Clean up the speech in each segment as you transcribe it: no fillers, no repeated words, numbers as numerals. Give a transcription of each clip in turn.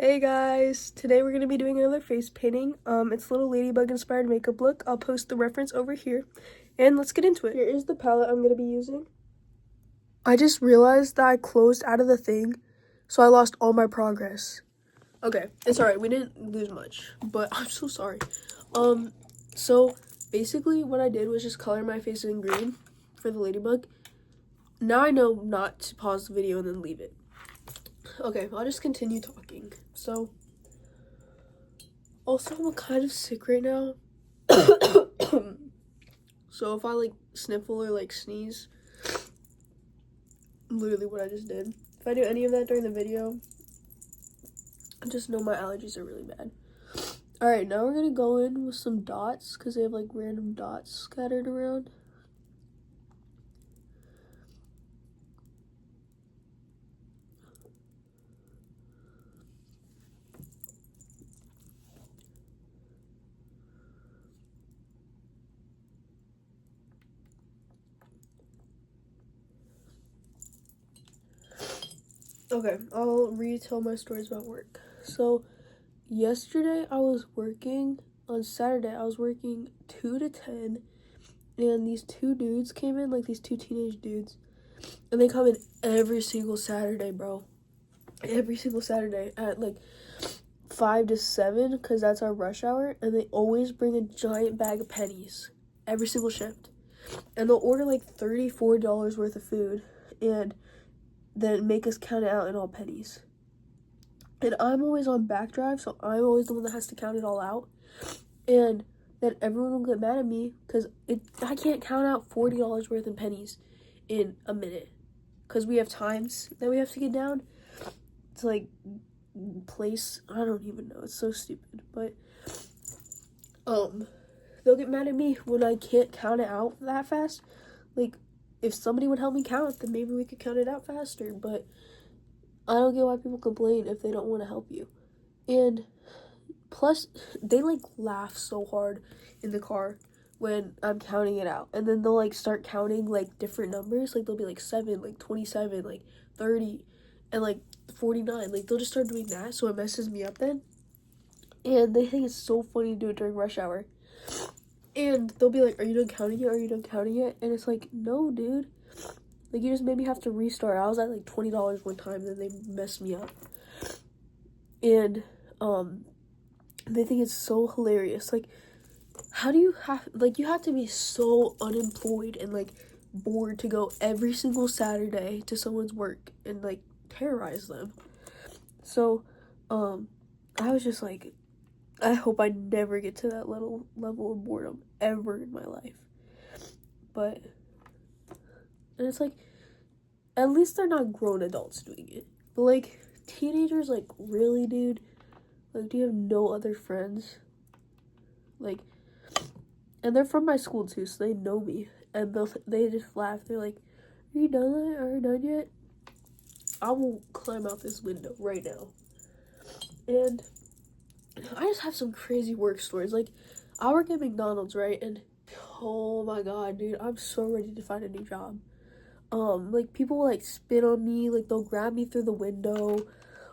Hey guys, today we're going to be doing another face painting. It's a little ladybug inspired makeup look. I'll post the reference over here and let's get into it. Here is the palette I'm going to be using. I just realized that I closed out of the thing, so I lost all my progress. Okay, it's alright, we didn't lose much, but I'm so sorry. So basically what I did was just color my face in green for the ladybug. Now I know not to pause the video and then leave it. Okay, I'll just continue talking. So, also I'm kind of sick right now. So if I like sniffle or like sneeze, literally what I just did. If I do any of that during the video, just know my allergies are really bad. Alright, now we're gonna go in with some dots because they have like random dots scattered around. Okay, I'll retell my stories about work. So, yesterday I was working, on Saturday I was working 2 to 10, and these two dudes came in, like these two teenage dudes, and they come in every single Saturday, bro. Every single Saturday at like 5 to 7, because that's our rush hour, and they always bring a giant bag of pennies every single shift. And they'll order like $34 worth of food, and then make us count it out in all pennies. And I'm always on backdrive, so I'm always the one that has to count it all out. And then everyone will get mad at me because I can't count out $40 worth in pennies in a minute. Because we have times that we have to get down to like place, I don't even know, it's so stupid. But they'll get mad at me when I can't count it out that fast. Like, if somebody would help me count, then maybe we could count it out faster, but I don't get why people complain if they don't want to help you. And plus, they like laugh so hard in the car when I'm counting it out. And then they'll like start counting like different numbers. Like they'll be like 7, like 27, like 30, and like 49. Like they'll just start doing that, so it messes me up then. And they think it's so funny to do it during rush hour. And they'll be like, are you done counting it? Are you done counting it? And it's like, no, dude. Like, you just made me have to restart. I was at, like, $20 one time, and they messed me up. And, they think it's so hilarious. Like, how do you have, like, you have to be so unemployed and, like, bored to go every single Saturday to someone's work and, like, terrorize them. So, I was just like, I hope I never get to that level of boredom ever in my life. But, and it's like, at least they're not grown adults doing it. But like, teenagers, like, really, dude? Like, do you have no other friends? Like, and they're from my school too, so they know me. And they just laugh. They're like, are you done yet? Are you done yet? I will climb out this window right now. And I just have some crazy work stories. Like, I work at McDonald's, right? And oh my god, dude, I'm so ready to find a new job. Like, people will like spit on me, like they'll grab me through the window,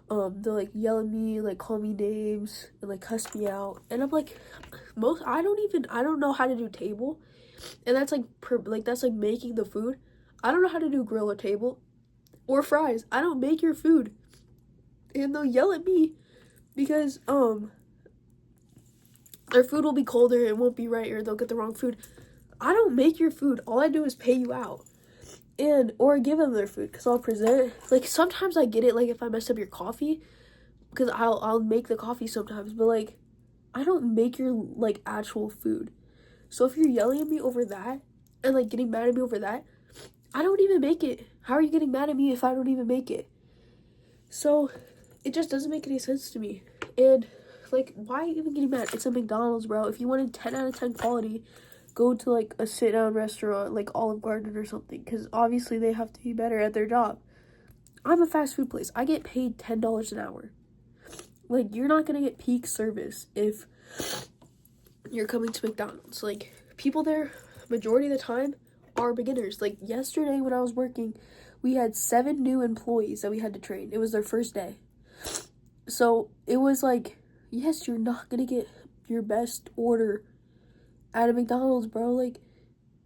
they'll like yell at me, like call me names and like cuss me out. And I'm like, I don't know how to do table. And that's like that's like making the food. I don't know how to do grill or table or fries. I don't make your food. And they'll yell at me because their food will be colder, it won't be right, or they'll get the wrong food. I don't make your food. All I do is pay you out. And or give them their food, because I'll present. Like, sometimes I get it, like if I messed up your coffee, because I'll make the coffee sometimes, but like I don't make your like actual food. So if you're yelling at me over that and like getting mad at me over that, I don't even make it. How are you getting mad at me if I don't even make it? So it just doesn't make any sense to me. And like, why are you even getting mad? It's a McDonald's, bro. If you wanted 10 out of 10 quality, go to like a sit-down restaurant like Olive Garden or something, because obviously they have to be better at their job. I'm a fast food place. I get paid $10 an hour. Like, you're not gonna get peak service if you're coming to McDonald's. Like, people there, majority of the time, are beginners. Like, yesterday when I was working, we had 7 new employees that we had to train. It was their first day. So it was like, yes, you're not gonna get your best order at a McDonald's, bro. Like,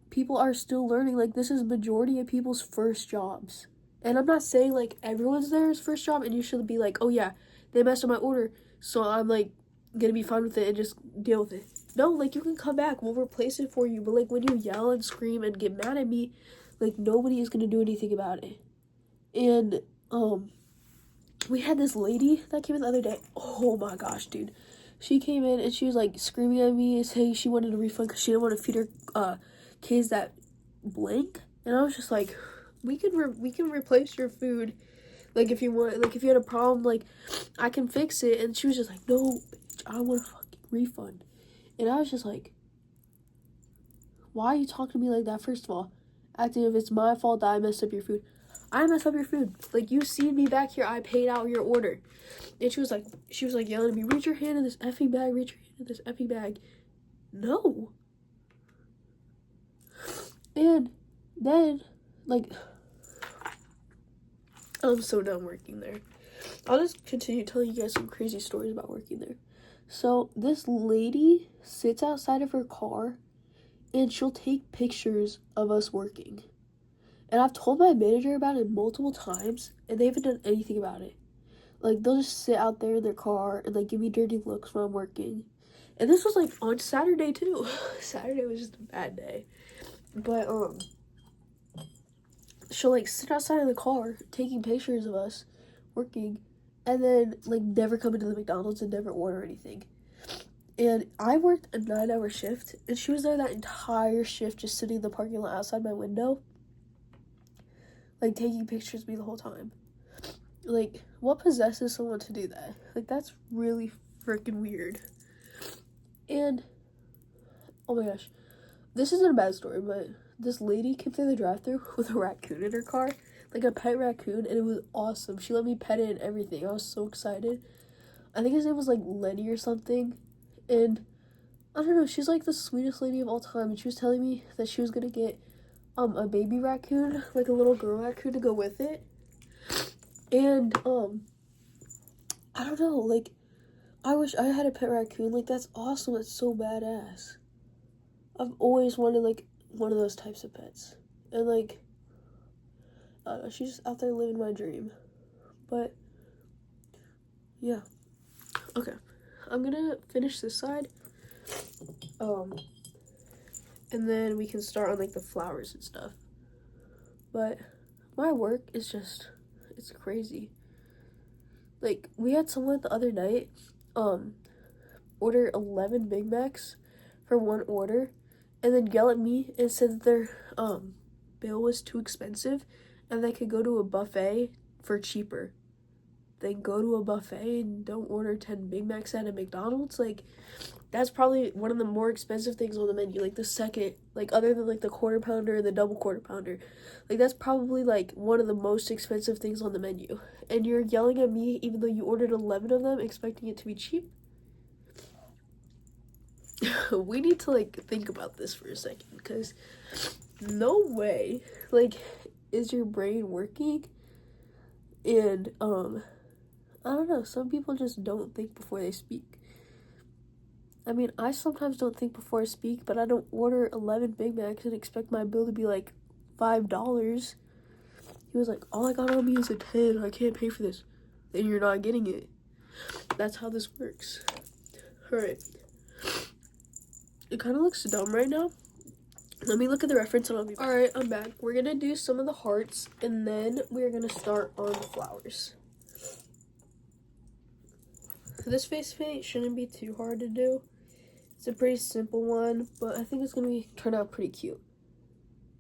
people are still learning. Like, this is majority of people's first jobs. And I'm not saying like everyone's their first job and you should be like, oh yeah, they messed up my order, so I'm like gonna be fine with it and just deal with it. No, like, you can come back, we'll replace it for you. But like, when you yell and scream and get mad at me, like, nobody is gonna do anything about it. And we had this lady that came in the other day. Oh my gosh, dude. She came in and she was like screaming at me and saying she wanted a refund because she didn't want to feed her kids that blank. And I was just like, we can replace your food. Like, if you want, like, if you had a problem, like, I can fix it. And she was just like, no, bitch, I want a fucking refund. And I was just like, why are you talking to me like that? First of all, acting if it's my fault that I messed up your food. I messed up your food. Like, you see me back here, I paid out your order. And she was like yelling at me, reach your hand in this effing bag, reach your hand in this effing bag. No. And then, like, I'm so done working there. I'll just continue telling you guys some crazy stories about working there. So this lady sits outside of her car and she'll take pictures of us working. And I've told my manager about it multiple times, and they haven't done anything about it. Like, they'll just sit out there in their car and, like, give me dirty looks when I'm working. And this was, like, on Saturday, too. Saturday was just a bad day. But, she'll, like, sit outside of the car taking pictures of us working, and then, like, never come into the McDonald's and never order anything. And I worked a 9-hour shift, and she was there that entire shift just sitting in the parking lot outside my window, like, taking pictures of me the whole time. Like, what possesses someone to do that? Like, that's really freaking weird. And, oh my gosh, this isn't a bad story, but this lady came through the drive-thru with a raccoon in her car, like a pet raccoon, and it was awesome. She let me pet it and everything. I was so excited. I think his name was, like, Lenny or something, and I don't know, she's, like, the sweetest lady of all time, and she was telling me that she was gonna get, a baby raccoon, like a little girl raccoon, to go with it. And, I don't know, like, I wish I had a pet raccoon. Like, that's awesome. That's so badass. I've always wanted, like, one of those types of pets. And, like, I don't know, she's just out there living my dream. But, yeah. Okay. I'm gonna finish this side. And then we can start on, like, the flowers and stuff. But my work is just, it's crazy. Like, we had someone the other night, order 11 Big Macs for one order, and then yell at me and said that their, bill was too expensive, and they could go to a buffet for cheaper. They go to a buffet and don't order 10 Big Macs at a McDonald's. Like, that's probably one of the more expensive things on the menu. Like, the second, like, other than, like, the quarter pounder and the double quarter pounder. Like, that's probably, like, one of the most expensive things on the menu. And you're yelling at me even though you ordered 11 of them, expecting it to be cheap? We need to, like, think about this for a second, because no way, like, is your brain working? And, I don't know, some people just don't think before they speak. I mean, I sometimes don't think before I speak, but I don't order 11 Big Macs and expect my bill to be, like, $5. He was like, all I got on me is a 10, I can't pay for this. Then you're not getting it. That's how this works. Alright. It kind of looks dumb right now. Let me look at the reference and I'll be back. Alright, I'm back. We're gonna do some of the hearts, and then we're gonna start on the flowers. This face paint shouldn't be too hard to do. It's a pretty simple one, but I think it's gonna turn out pretty cute.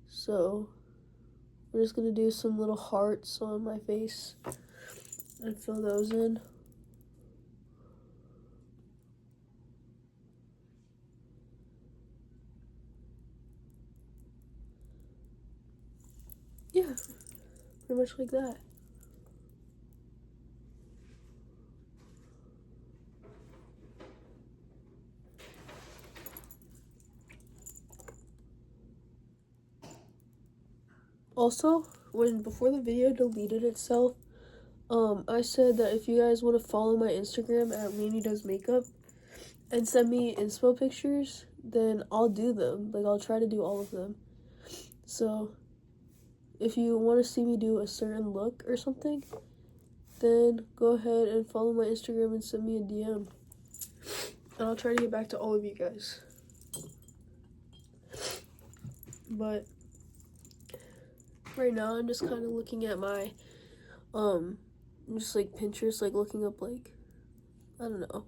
So, we're just gonna do some little hearts on my face and fill those in. Yeah, pretty much like that. Also, before the video deleted itself, I said that if you guys want to follow my Instagram at Rainy Does Makeup and send me inspo pictures, then I'll do them. Like, I'll try to do all of them. So, if you want to see me do a certain look or something, then go ahead and follow my Instagram and send me a DM. And I'll try to get back to all of you guys. But right now I'm just kind of looking at my just like Pinterest, like looking up like, I don't know,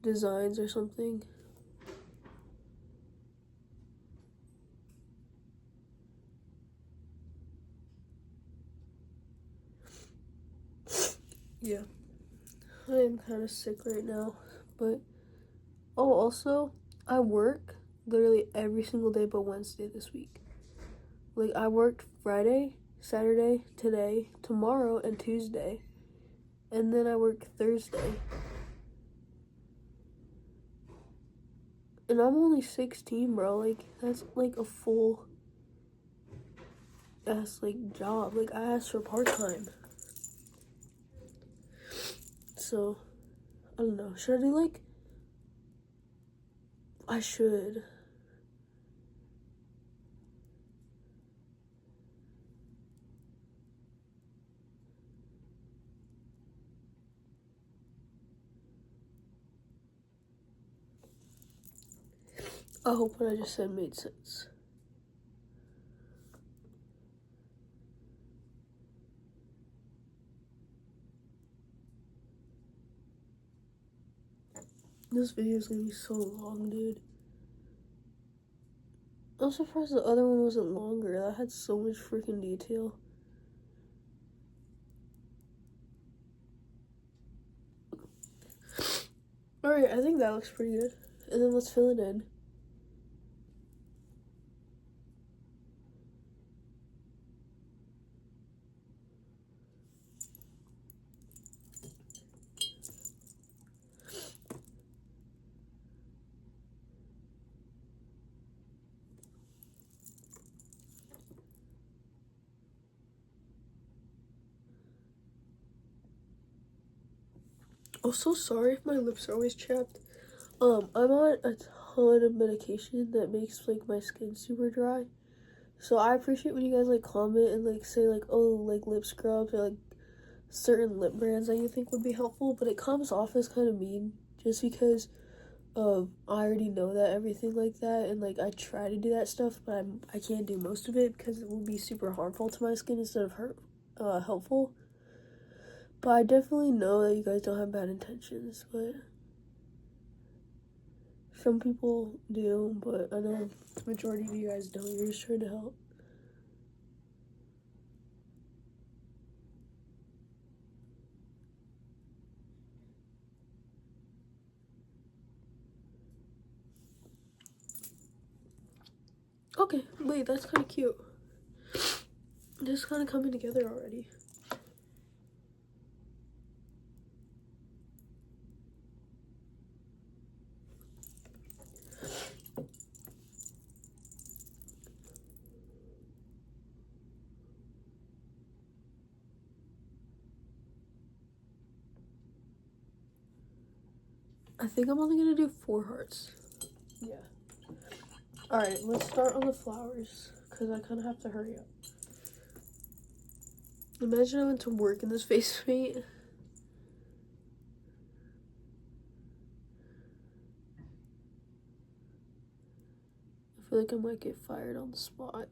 designs or something. Yeah, I am kind of sick right now, but oh, also I work literally every single day but Wednesday this week. Like, I worked Friday, Saturday, today, tomorrow, and Tuesday, and then I work Thursday. And I'm only 16, bro. Like, that's like a full ass like job. Like, I asked for part-time. So, I don't know. Should I do like, I should. I hope what I just said made sense. This video is gonna be so long, dude. I'm surprised the other one wasn't longer. That had so much freaking detail. Alright, I think that looks pretty good. And then let's fill it in. I'm so sorry if my lips are always chapped. I'm on a ton of medication that makes like my skin super dry. So I appreciate when you guys like comment and like say like, oh, like lip scrubs or like certain lip brands that you think would be helpful, but it comes off as kind of mean just because I already know that everything like that, and like I try to do that stuff, but I can't do most of it because it will be super harmful to my skin instead of helpful. But I definitely know that you guys don't have bad intentions, but some people do, but I know the majority of you guys don't. You're just trying to help. Okay, wait, that's kind of cute. This is kind of coming together already. I think I'm only gonna do 4 hearts. Yeah. Alright, let's start on the flowers, because I kind of have to hurry up. Imagine I went to work in this face paint. I feel like I might get fired on the spot.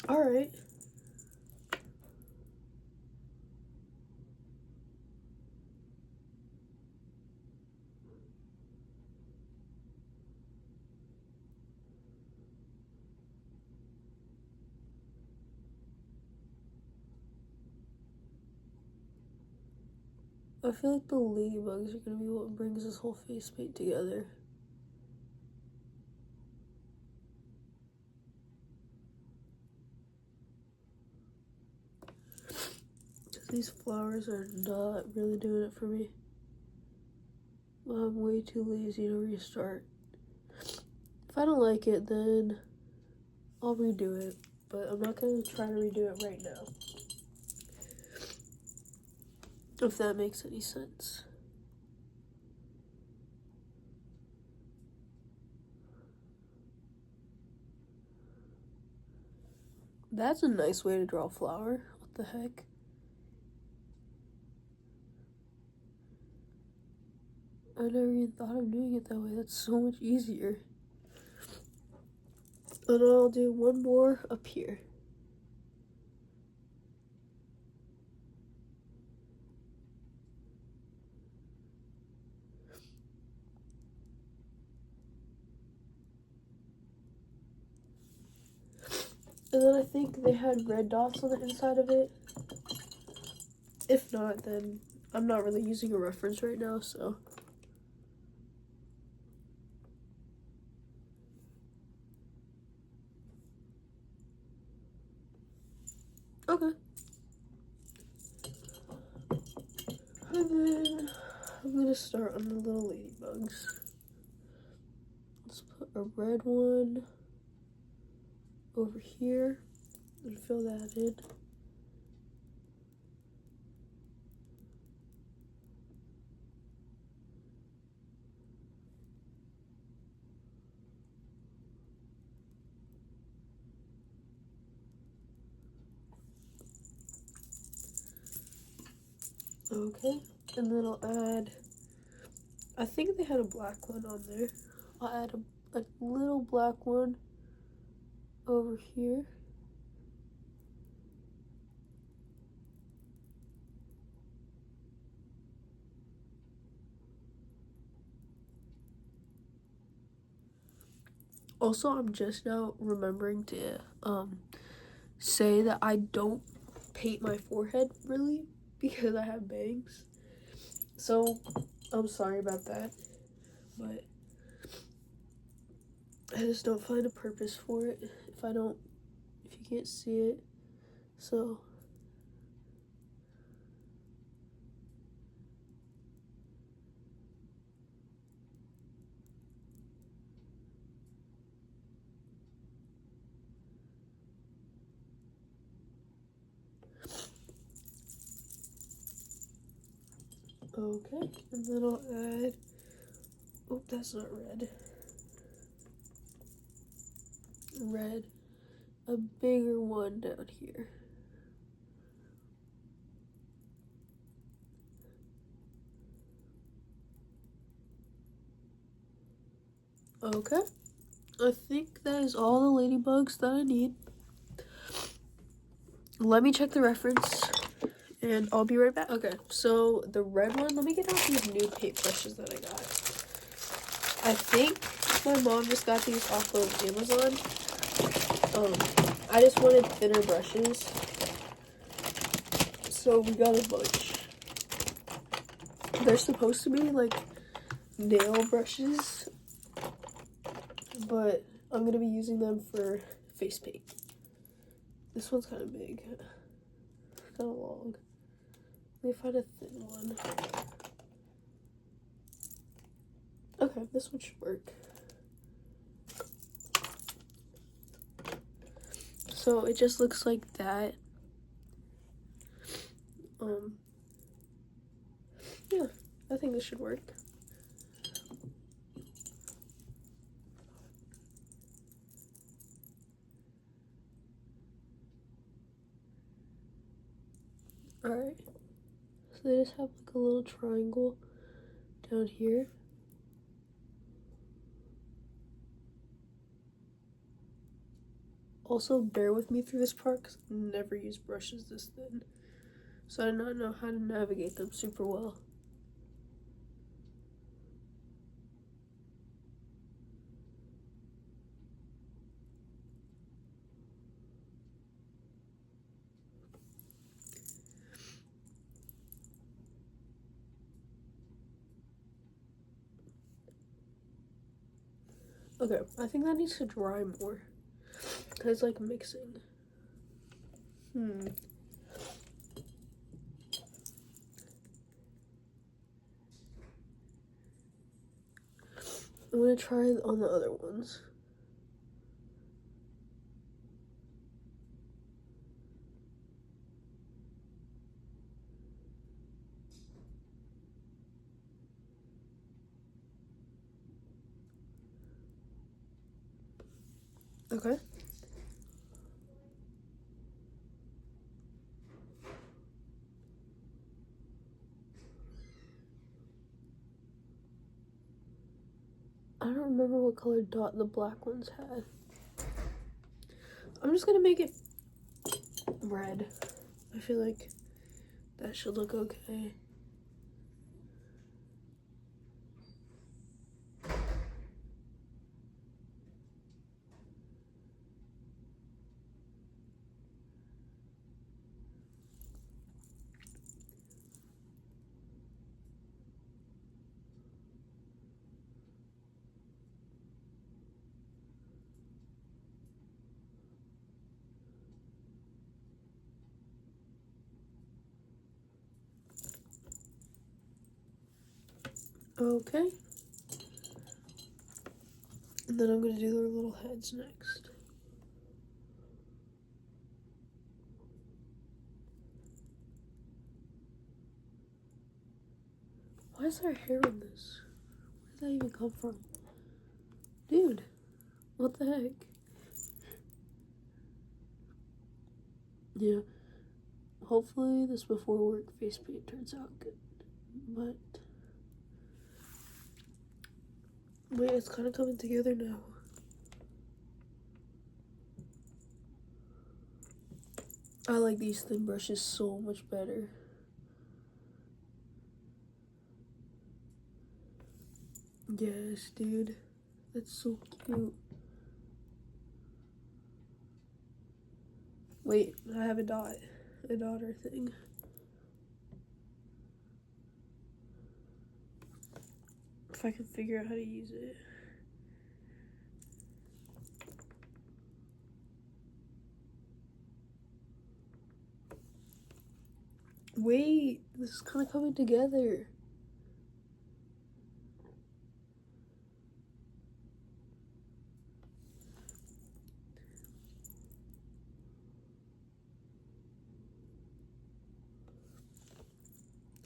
Alright. I feel like the ladybugs are gonna be what brings this whole face paint together. These flowers are not really doing it for me. I'm way too lazy to restart. If I don't like it, then I'll redo it, but I'm not going to try to redo it right now. If that makes any sense. That's a nice way to draw a flower. What the heck? I never even thought of doing it that way. That's so much easier. And I'll do one more up here. And then I think they had red dots on the inside of it. If not, then I'm not really using a reference right now, so. Okay. And then I'm gonna start on the little ladybugs. Let's put a red one over here and fill that in. Okay, and then I'll add, I think they had a black one on there. I'll add a little black one over here. Also, I'm just now remembering to say that I don't paint my forehead really because I have bangs. So, I'm sorry about that, but I just don't find a purpose for it if you can't see it. So, okay, and then I'll add, oh, that's not red. Red, a bigger one down here. Okay, I think that is all the ladybugs that I need. Let me check the reference and I'll be right back. Okay, so the red one, let me get out these new paint brushes that I got. I think my mom just got these off of Amazon. I just wanted thinner brushes, so we got a bunch. They're supposed to be like nail brushes, but I'm gonna be using them for face paint. This one's kind of big, kind of long. Let me find a thin one. Okay, this one should work. So it just looks like that. Yeah, I think this should work. Alright, so they just have like a little triangle down here. Also, bear with me through this part because I've never used brushes this thin, so I do not know how to navigate them super well. Okay, I think that needs to dry more. Cause like mixing. I'm gonna try on the other ones. Okay. I don't remember what color dot the black ones had. I'm just gonna make it red. I feel like that should look okay. Okay. And then I'm gonna do their little heads next. Why is there hair on this? Where did that even come from? Dude, what the heck? Yeah. Hopefully this before work face paint turns out good. But wait, it's kind of coming together now. I like these thin brushes so much better. Yes, dude. That's so cute. Wait, I have a daughter thing. If I can figure out how to use it. Wait, this is kind of coming together.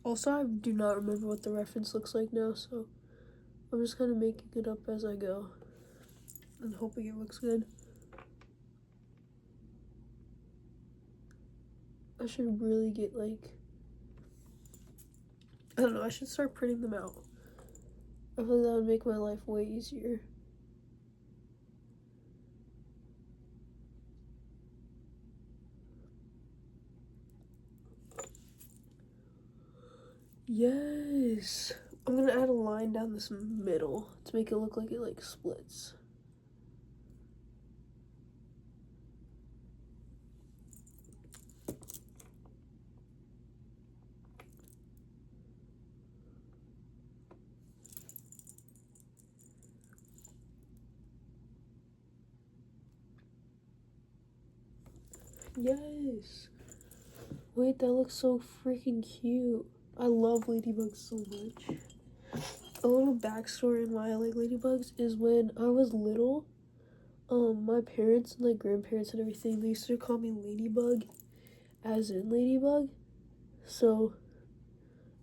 Also, I do not remember what the reference looks like now, so I'm just kind of making it up as I go and hoping it looks good. I should really get like, I don't know, I should start printing them out. I feel like that would make my life way easier. Yes! I'm gonna add a line down this middle to make it look like it like splits. Yes! Wait, that looks so freaking cute. I love ladybugs so much. A little backstory on why I like ladybugs is when I was little, my parents and like grandparents and everything, they used to call me Ladybug, as in ladybug. So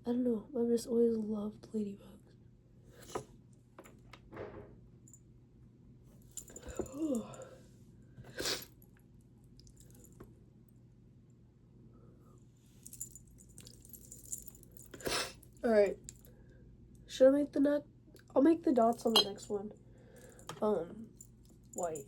I don't know, I've just always loved ladybugs. Alright. Should I make the nut? I'll make the dots on the next one. White.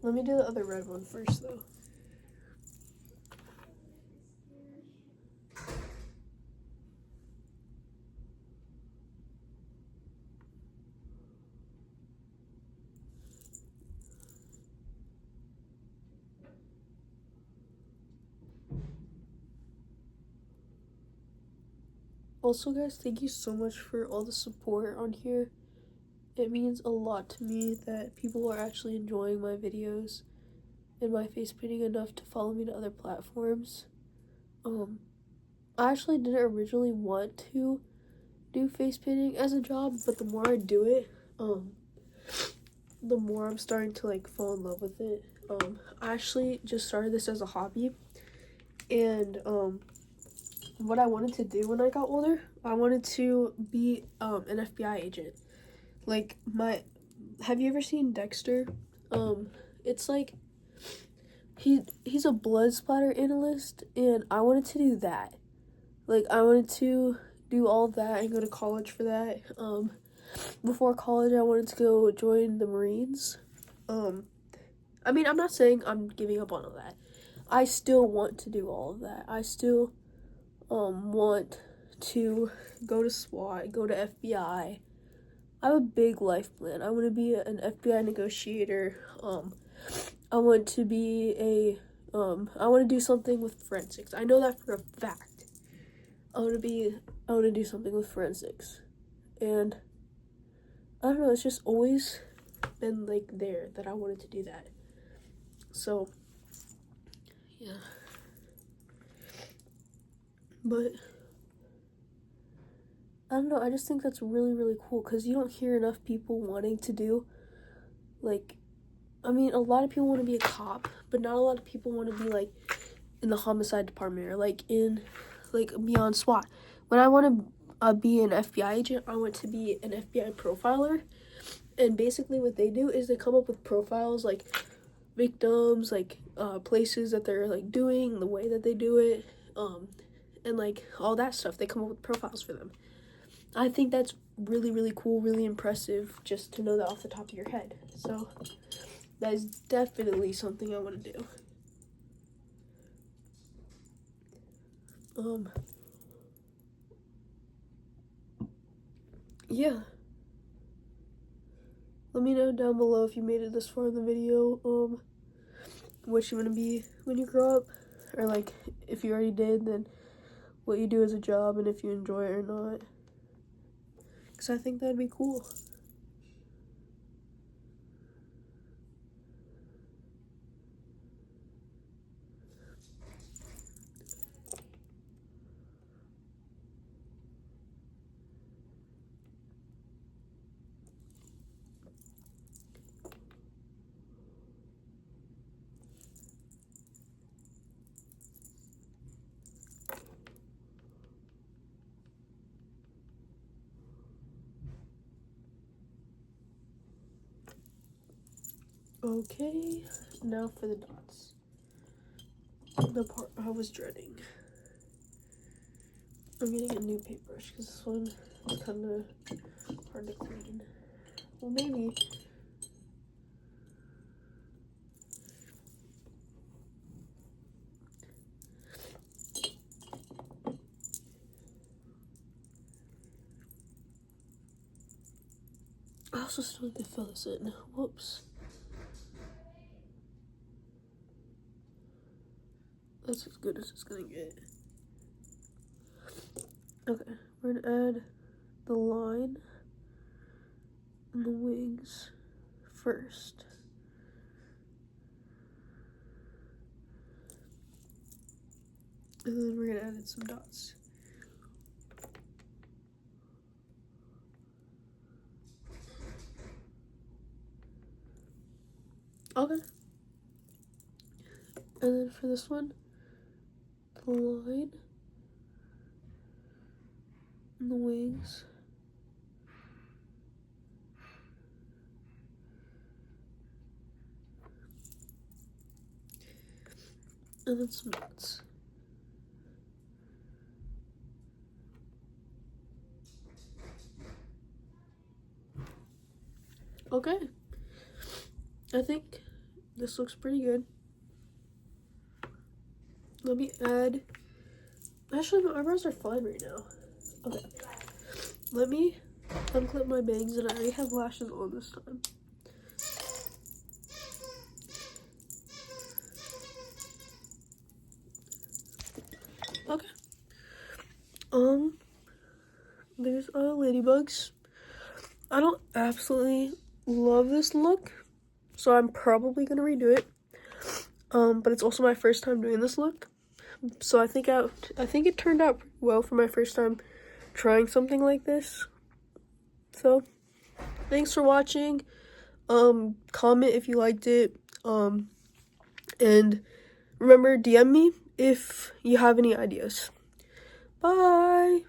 Let me do the other red one first, though. Also, guys, thank you so much for all the support on here. It means a lot to me that people are actually enjoying my videos and my face painting enough to follow me to other platforms. I actually didn't originally want to do face painting as a job, but the more I do it, the more I'm starting to like fall in love with it. I actually just started this as a hobby, and what I wanted to do when I got older, I wanted to be an FBI agent. Like have you ever seen Dexter? It's like he's a blood splatter analyst, and I wanted to do that. Like, I wanted to do all of that and go to college for that. Before college, I wanted to go join the Marines. I mean, I'm not saying I'm giving up on all that. I still want to do all of that. I still want to go to SWAT, go to FBI. I have a big life plan. I want to be an FBI negotiator. I want to be I want to do something with forensics. I know that for a fact. I want to do something with forensics. And I don't know, it's just always been like there that I wanted to do that. So, yeah. But I don't know, I just think that's really, really cool because you don't hear enough people wanting to do, like, I mean, a lot of people want to be a cop, but not a lot of people want to be, like, in the homicide department or, like, in, like, beyond SWAT. When I want to be an FBI agent, I want to be an FBI profiler. And basically what they do is they come up with profiles, like, victims, like, places that they're, like, doing, the way that they do it, and, like, all that stuff. They come up with profiles for them. I think that's really, really cool, really impressive, just to know that off the top of your head. So that is definitely something I want to do. Yeah. Let me know down below if you made it this far in the video, what you want to be when you grow up, or like, if you already did, then what you do as a job, and if you enjoy it or not, because I think that'd be cool. Okay, now for the dots. The part I was dreading. I'm getting a new paintbrush because this one is kind of hard to clean. Well, maybe. I also still need to fill this in. Whoops. That's as good as it's gonna get. Okay, we're gonna add the line and the wings first. And then we're gonna add in some dots. Okay. And then for this one, the line and the wings. And then some dots. Okay. I think this looks pretty good. Let me add, actually my eyebrows are fine right now. Okay. Let me unclip my bangs, and I already have lashes on this time. Okay. there's ladybugs. I don't absolutely love this look, so I'm probably gonna redo it. But it's also my first time doing this look, so I think it turned out pretty well for my first time trying something like this. So thanks for watching. Comment if you liked it. And remember, DM me if you have any ideas. Bye.